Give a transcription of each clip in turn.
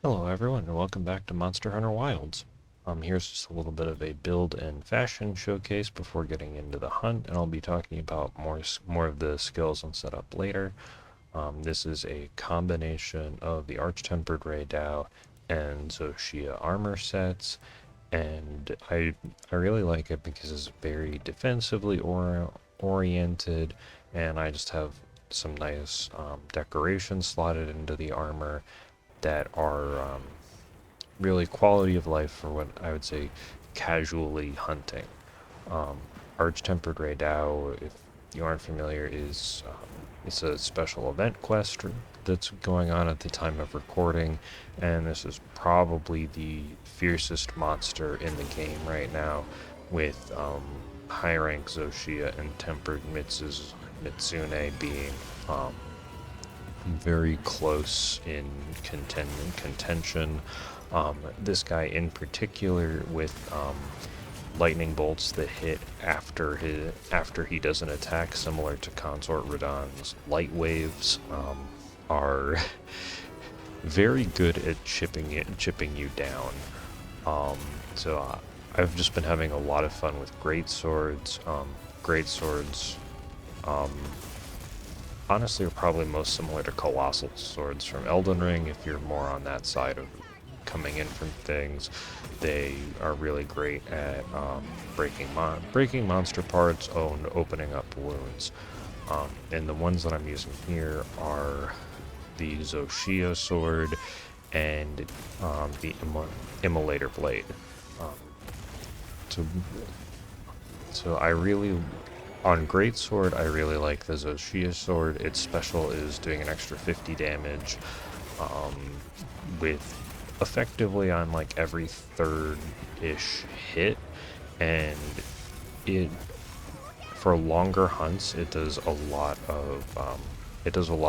Hello everyone and welcome back to Monster Hunter Wilds. Here's just a little bit of a build and fashion showcase before getting into the hunt, and I'll be talking about more of the skills and setup later. This is a combination of the Arch-Tempered Ray Dow and Zoshia armor sets, and I really like it because it's very defensively oriented, and I just have some nice decorations slotted into the armor that are really quality of life for what I would say casually hunting. Um, Arch-Tempered Ray Dow, if you aren't familiar, is it's a special event quest that's going on at the time of recording, and this is probably the fiercest monster in the game right now, with high rank Zoshia and Tempered Mitsune being very close in contention. This guy in particular with lightning bolts that hit after he does an attack, similar to Consort Radahn's light waves, are very good at chipping you down. So I've just been having a lot of fun with greatswords. Greatswords honestly are probably most similar to colossal swords from Elden Ring. If you're more on that side of coming in from things, they are really great at breaking monster parts and opening up wounds. And the ones that I'm using here are the Zoshia sword and the Immolator blade. Um, so, so I really On greatsword, I really like the Zoshia sword. Its special is doing an extra 50 damage um, with effectively on like every third-ish hit, and it for longer hunts it does a lot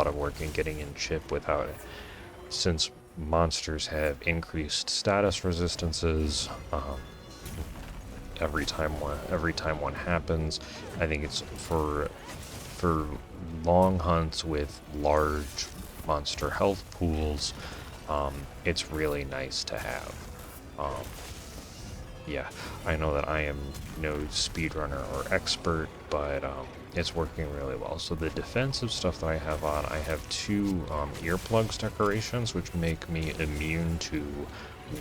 of work in getting in chip without it. Since monsters have increased status resistances, every time one happens. I think it's for long hunts with large monster health pools. It's really nice to have. Um, yeah, I know that I am no speedrunner or expert, but it's working really well. So the defensive stuff that I have on, I have two earplugs decorations, which make me immune to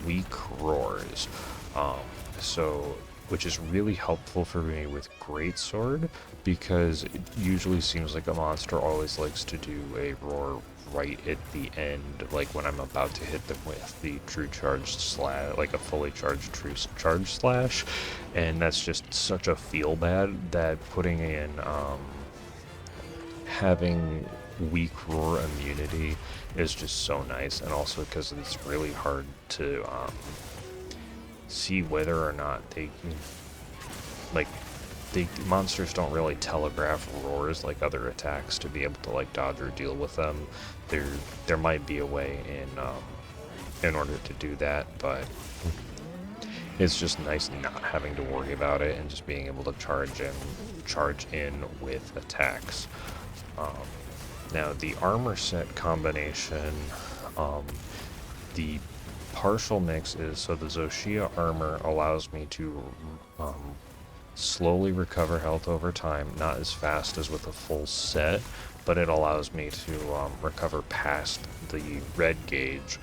weak roars. Um, so which is really helpful for me with greatsword, because it usually seems like a monster always likes to do a roar right at the end, like when I'm about to hit them with the true charge slash, like a fully charged true charge slash, and that's just such a feel bad that putting in having weak roar immunity is just so nice, and also because it's really hard to see whether or not like the monsters don't really telegraph roars like other attacks to be able to like dodge or deal with them. There might be a way in order to do that, but it's just nice not having to worry about it and just being able to charge in with attacks. Um, Now the armor set combination, the partial mix is, so the Zoshia armor allows me to slowly recover health over time, not as fast as with a full set, but it allows me to recover past the red gauge,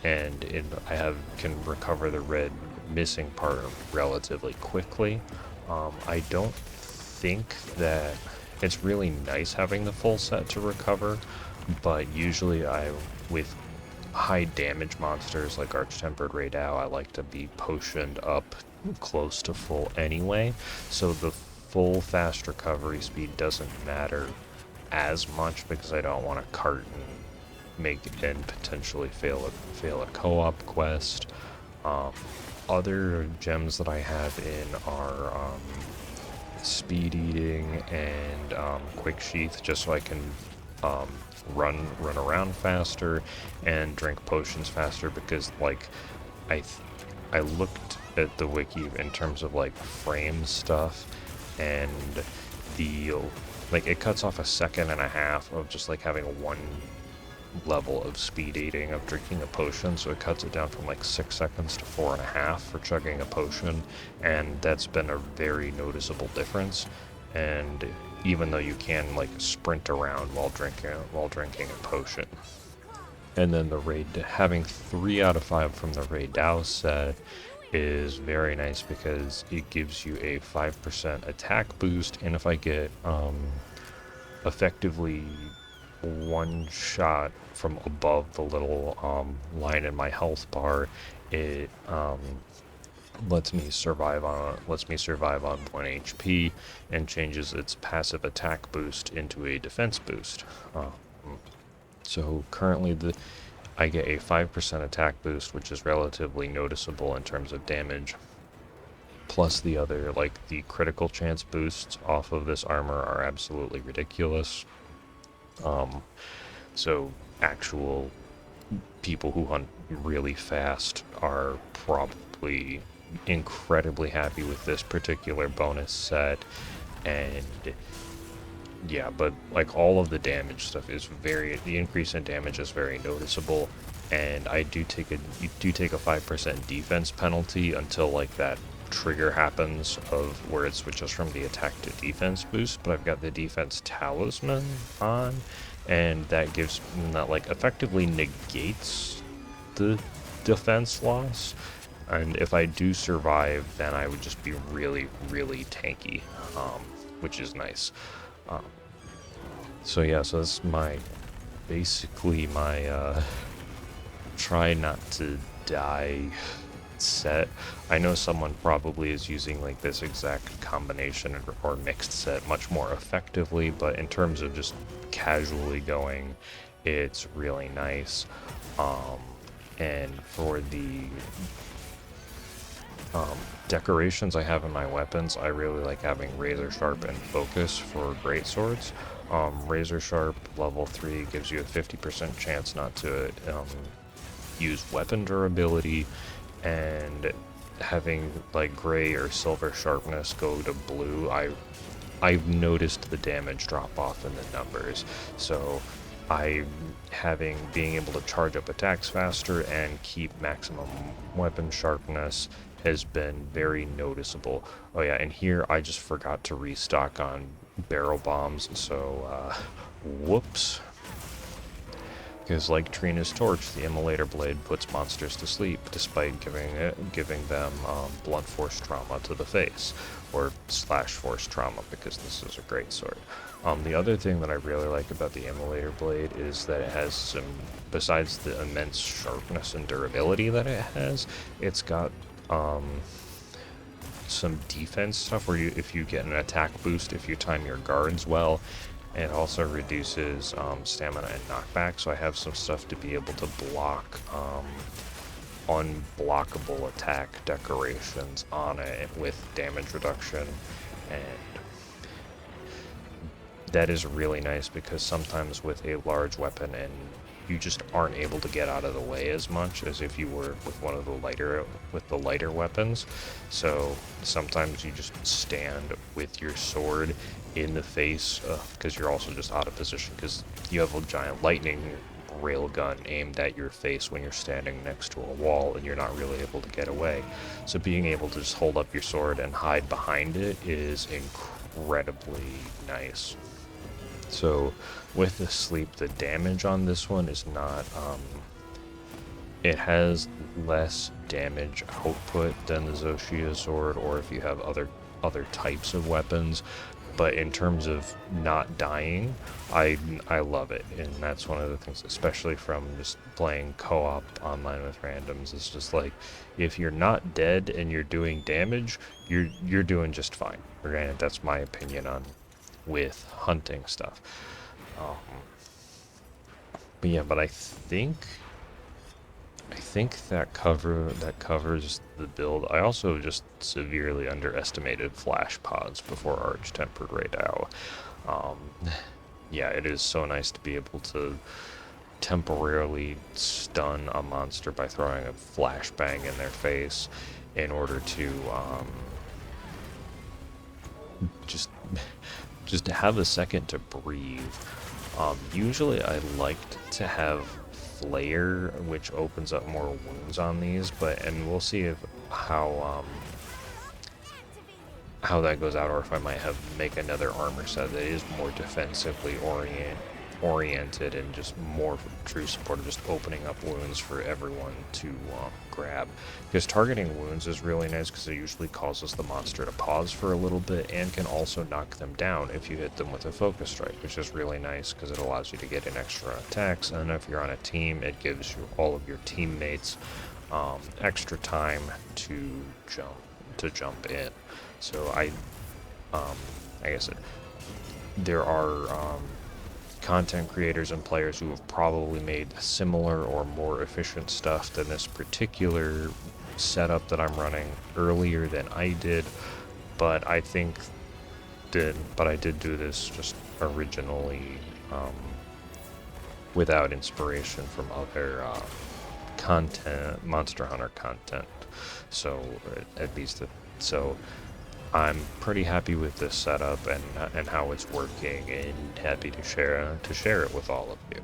and I can recover the red missing part relatively quickly. I don't think that it's really nice having the full set to recover, but usually with high damage monsters like Arch-Tempered Ray Dow, I like to be potioned up close to full anyway, so the full fast recovery speed doesn't matter as much, because I don't want to cart and potentially fail a co-op quest. Other gems that I have in are speed eating and quick sheath, just so I can um, run around faster and drink potions faster, because like I I looked at the wiki in terms of like frame stuff, and the like it cuts off a second and a half of just like having level of speed eating of drinking a potion, so it cuts it down from like 6 seconds to 4.5 for chugging a potion, and that's been a very noticeable difference. And even though you can like sprint around while drinking a potion. And then the raid, having 3 out of 5 from the Raid Dao set is very nice because it gives you a 5% attack boost, and if I get effectively one shot from above the little line in my health bar, it lets me survive on 1 HP and changes its passive attack boost into a defense boost. So currently I get a 5% attack boost, which is relatively noticeable in terms of damage. Plus the other, like the critical chance boosts off of this armor are absolutely ridiculous. So actual people who hunt really fast are probably incredibly happy with this particular bonus set. And yeah, but like all of the damage stuff is the increase in damage is very noticeable, and you do take a 5% defense penalty until like that trigger happens of where it switches from the attack to defense boost. But I've got the defense talisman on, and that like effectively negates the defense loss. And if I do survive, then I would just be really, really tanky, which is nice. So yeah, so that's basically my try not to die set. I know someone probably is using like this exact combination or mixed set much more effectively, but in terms of just casually going, it's really nice. And for the decorations I have in my weapons, I really like having Razor Sharp and Focus for greatswords. Razor Sharp level 3 gives you a 50% chance not to use weapon durability, and having like gray or silver sharpness go to blue, I've noticed the damage drop off in the numbers. So being able to charge up attacks faster and keep maximum weapon sharpness has been very noticeable. Oh yeah, and here I just forgot to restock on barrel bombs, so whoops. Because like Trina's torch, the immolator blade puts monsters to sleep, despite giving them blunt force trauma to the face, or slash force trauma, because this is a great sword. The other thing that I really like about the immolator blade is that it has some, besides the immense sharpness and durability that it has, it's got some defense stuff where if you get an attack boost if you time your guards well. It also reduces stamina and knockback, so I have some stuff to be able to block unblockable attack decorations on it with damage reduction, and that is really nice because sometimes with a large weapon and you just aren't able to get out of the way as much as if you were with one of the lighter weapons. So sometimes you just stand with your sword in the face because you're also just out of position because you have a giant lightning railgun aimed at your face when you're standing next to a wall and you're not really able to get away. So being able to just hold up your sword and hide behind it is incredibly nice. So with the sleep, the damage on this one is not, it has less damage output than the Zoshia sword, or if you have other types of weapons. But in terms of not dying, I love it, and that's one of the things, especially from just playing co-op online with randoms. It's just like, if you're not dead and you're doing damage, you're doing just fine. Granted, that's my opinion on with hunting stuff. But yeah, but I think that covers the build. I also just severely underestimated flash pods before Arch Tempered Raidao. Yeah, it is so nice to be able to temporarily stun a monster by throwing a flashbang in their face in order to just to have a second to breathe. Usually I liked to have Flare, which opens up more wounds on these, and we'll see if how that goes out, or if I might have make another armor set that is more defensively oriented and just more true support of just opening up wounds for everyone to grab. Because targeting wounds is really nice because it usually causes the monster to pause for a little bit and can also knock them down if you hit them with a focus strike, which is really nice because it allows you to get in extra attacks. And if you're on a team, it gives you all of your teammates extra time to jump in. So like I said, there are content creators and players who have probably made similar or more efficient stuff than this particular setup that I'm running earlier than I did, but I did do this just originally without inspiration from other content, Monster Hunter content. So at least so I'm pretty happy with this setup and how it's working, and happy to share it with all of you.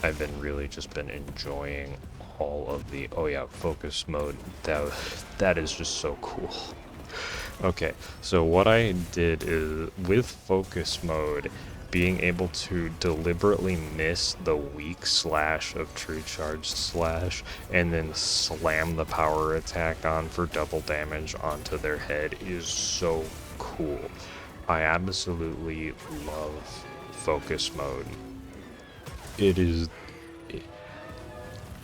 I've been enjoying all of the focus mode. That is just so cool. Okay, so what I did is with focus mode, being able to deliberately miss the weak slash of true charge slash and then slam the power attack on for double damage onto their head is so cool. I absolutely love focus mode. It is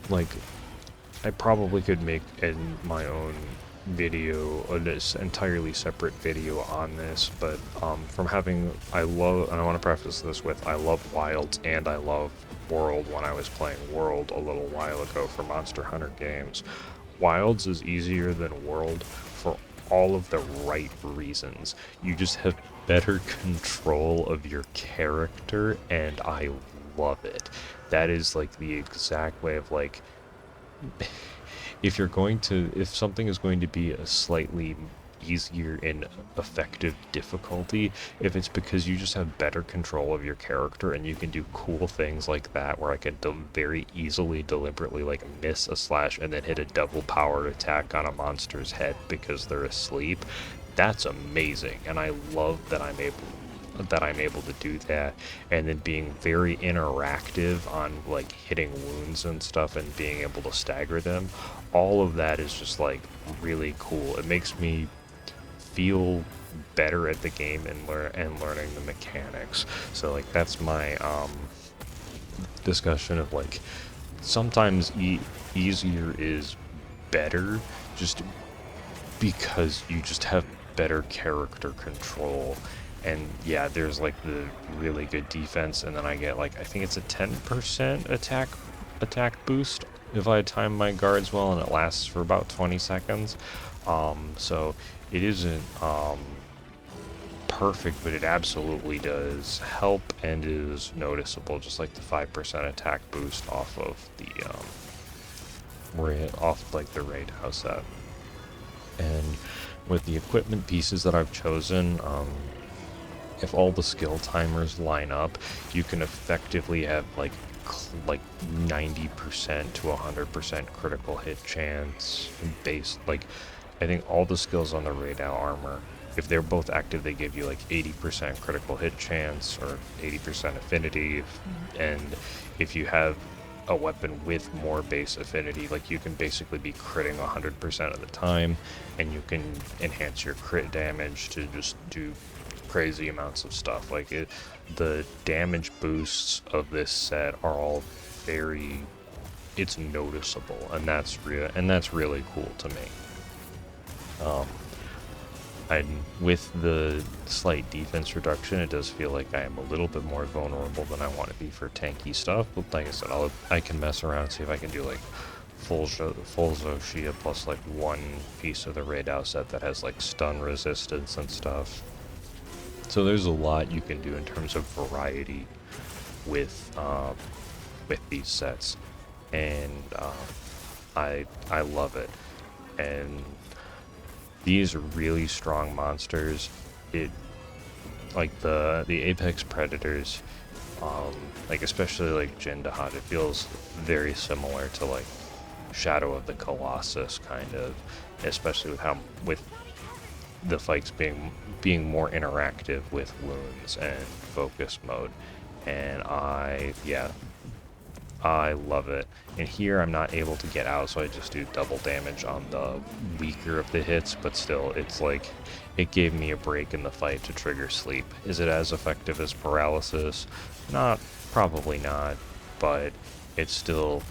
like, I probably could make my own video, this entirely separate video on this, but from having, I want to preface this with, I love Wilds and I love World when I was playing World a little while ago for Monster Hunter games. Wilds is easier than World for all of the right reasons. You just have better control of your character, and I love it. That is like the exact way of like, if something is going to be a slightly easier and effective difficulty, if it's because you just have better control of your character and you can do cool things like that, where I can very easily deliberately like miss a slash and then hit a double powered attack on a monster's head because they're asleep, that's amazing. And I love that I'm able to do that, and then being very interactive on like hitting wounds and stuff and being able to stagger them. All of that is just like really cool. It makes me feel better at the game and learning the mechanics. So like that's my discussion of like, sometimes easier is better, just because you just have better character control. And yeah, there's like the really good defense, and then I get like, I think it's a 10% attack boost if I time my guards well, and it lasts for about 20 seconds. So it isn't perfect, but it absolutely does help and is noticeable, just like the 5% attack boost off of the the raid house set. And with the equipment pieces that I've chosen, if all the skill timers line up, you can effectively have like 90% to 100% critical hit chance based, like, I think all the skills on the radar armor, if they're both active, they give you like 80% critical hit chance or 80% affinity, and if you have a weapon with more base affinity, like, you can basically be critting 100% of the time, and you can enhance your crit damage to just do crazy amounts of stuff. Like, the damage boosts of this set are all it's noticeable, and that's really cool to me. And with the slight defense reduction, it does feel like I am a little bit more vulnerable than I want to be for tanky stuff. But like I said, I can mess around and see if I can do like full Zoshia plus like one piece of the Raidao set that has like stun resistance and stuff. So there's a lot you can do in terms of variety with these sets, and I love it. And these are really strong monsters. Like the Apex Predators, Like especially like Jindahat, it feels very similar to like Shadow of the Colossus kind of, especially with the fights being more interactive with wounds and focus mode. And I love it. And here I'm not able to get out, so I just do double damage on the weaker of the hits, but still, it's like, it gave me a break in the fight to trigger sleep. Is it as effective as paralysis? Not, probably not, but it's still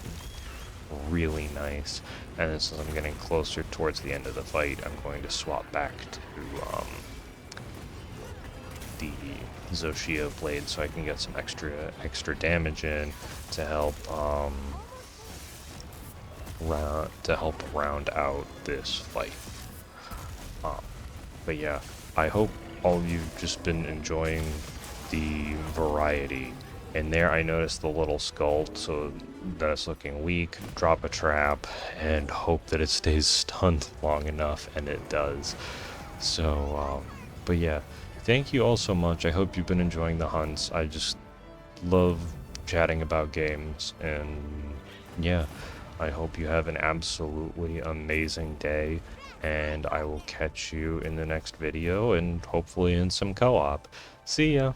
really nice. And then since I'm getting closer towards the end of the fight, I'm going to swap back to the Zoshio blade so I can get some extra damage in to help round out this fight. But yeah, I hope all of you've just been enjoying the variety. And there I noticed the little skull, so that it's looking weak. Drop a trap and hope that it stays stunned long enough, and it does. So, but yeah, thank you all so much. I hope you've been enjoying the hunts. I just love chatting about games, and yeah, I hope you have an absolutely amazing day, and I will catch you in the next video, and hopefully in some co-op. See ya!